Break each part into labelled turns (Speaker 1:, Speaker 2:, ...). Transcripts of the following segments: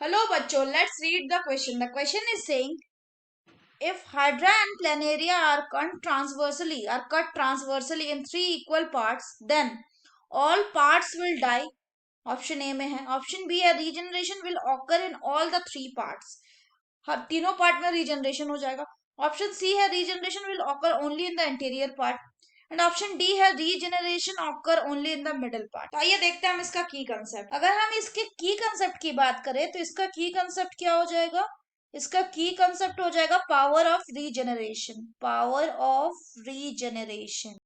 Speaker 1: Hello, bachcho. Let's read the question. The question is saying, if hydra and planaria are cut transversely in three equal parts, then all parts will die. Option A में है. Option B है, regeneration will occur in all the three parts. हर तीनों part में regeneration हो जाएगा. Option C है, regeneration will occur only in the interior part. And option D है, regeneration occur only in the middle part. तो आइए देखते हैं हम इसका की कंसेप्ट. अगर हम इसके की कंसेप्ट की बात करें तो इसका की कंसेप्ट क्या हो जाएगा? इसका की कंसेप्ट हो जाएगा power of regeneration. Power of regeneration.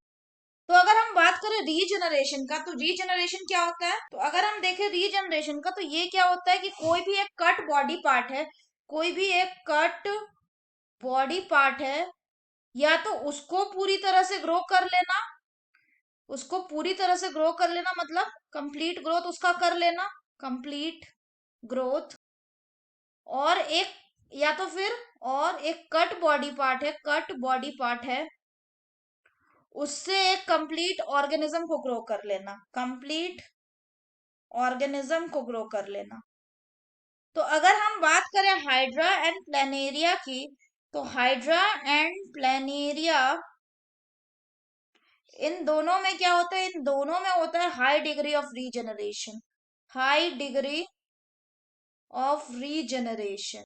Speaker 1: तो अगर हम बात करें रीजनरेशन का, तो रीजनरेशन क्या होता है? तो अगर हम देखें रीजनरेशन का, तो ये क्या होता है कि कोई भी एक कट बॉडी पार्ट है, कोई भी एक कट बॉडी पार्ट है, या तो उसको पूरी तरह से ग्रो कर लेना, उसको पूरी तरह से ग्रो कर लेना मतलब कंप्लीट ग्रोथ उसका कर लेना, कंप्लीट ग्रोथ. और एक या तो फिर और एक कट बॉडी पार्ट है, कट बॉडी पार्ट है, उससे एक कंप्लीट ऑर्गेनिज्म को ग्रो कर लेना, कंप्लीट ऑर्गेनिज्म को ग्रो कर लेना. तो अगर हम बात करें हाइड्रा एंड प्लानेरिया की, तो हाइड्रा एंड प्लानेरिया, इन दोनों में क्या होता है? इन दोनों में होता है high degree of regeneration. High degree of regeneration.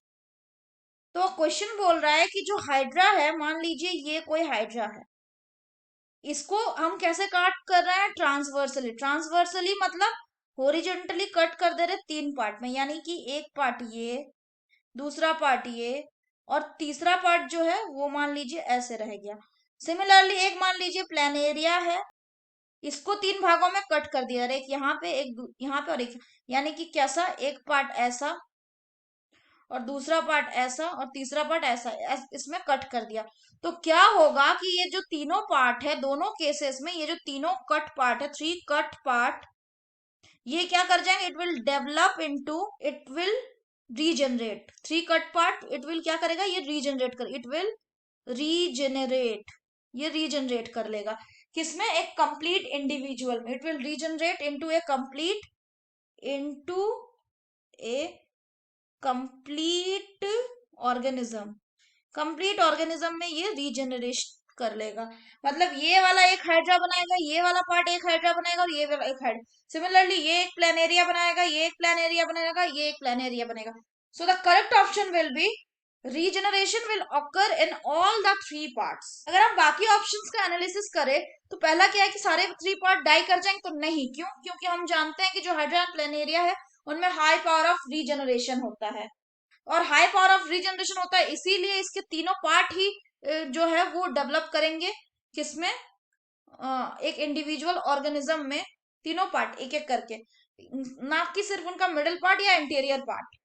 Speaker 1: तो क्वेश्चन बोल रहा है कि जो हाइड्रा है, मान लीजिए ये कोई हाइड्रा है, इसको हम कैसे कट कर रहे हैं? ट्रांसवर्सली. ट्रांसवर्सली मतलब हॉरिजॉन्टली कट कर दे रहे तीन पार्ट में, यानी कि एक पार्ट ये, दूसरा पार्ट ये, और तीसरा पार्ट जो है वो मान लीजिए ऐसे रह गया. सिमिलरली एक मान लीजिए प्लानेरिया है, इसको तीन भागों में कट कर दिया, एक यहाँ पे, एक यहाँ पे और एक, यानी कि कैसा? एक पार्ट ऐसा और दूसरा पार्ट ऐसा और तीसरा पार्ट ऐसा, इसमें कट कर दिया. तो क्या होगा कि ये जो तीनों पार्ट है, दोनों केसेस में ये जो तीनों कट पार्ट है, थ्री कट पार्ट, ये क्या कर जाएंगे? It will develop into, it will regenerate. Three cut part it will क्या करेगा? ये रीजनरेट कर, इट विल रीजनरेट, ये रीजनरेट कर लेगा. किसमें? एक कंप्लीट इंडिविजुअल में. It will regenerate into A complete, into A complete organism. Complete organism में ये रीजनरेट कर लेगा. मतलब ये वाला एक हाइड्रा बनाएगा, ये वाला पार्ट एक हाइड्रा बनाएगा, और ये वाला एक हाइड्रा. सिमिलरली ये एक प्लानेरिया बनाएगा, ये एक प्लानेरिया बनाएगा, ये एक प्लानेरिया बनेगा. So the correct option will be regeneration will occur in all the three parts. अगर हम बाकी ऑप्शंस का एनालिसिस करें, तो पहला क्या है कि सारे थ्री पार्ट डाई कर जाएंगे, तो नहीं. क्यों? क्योंकि हम जानते हैं कि जो हाइड्रा प्लानेरिया है उनमें हाई पावर ऑफ रीजनरेशन होता है, और हाई पावर ऑफ रीजनरेशन होता है, इसीलिए इसके तीनों पार्ट ही जो है वो डेवलप करेंगे. किसमें? एक इंडिविजुअल ऑर्गेनिज्म में तीनों पार्ट एक एक करके, ना कि सिर्फ उनका मिडिल पार्ट या interior part.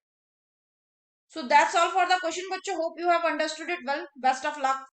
Speaker 1: So that's all for the question, बच्चों. Hope you have understood it well. Best of luck.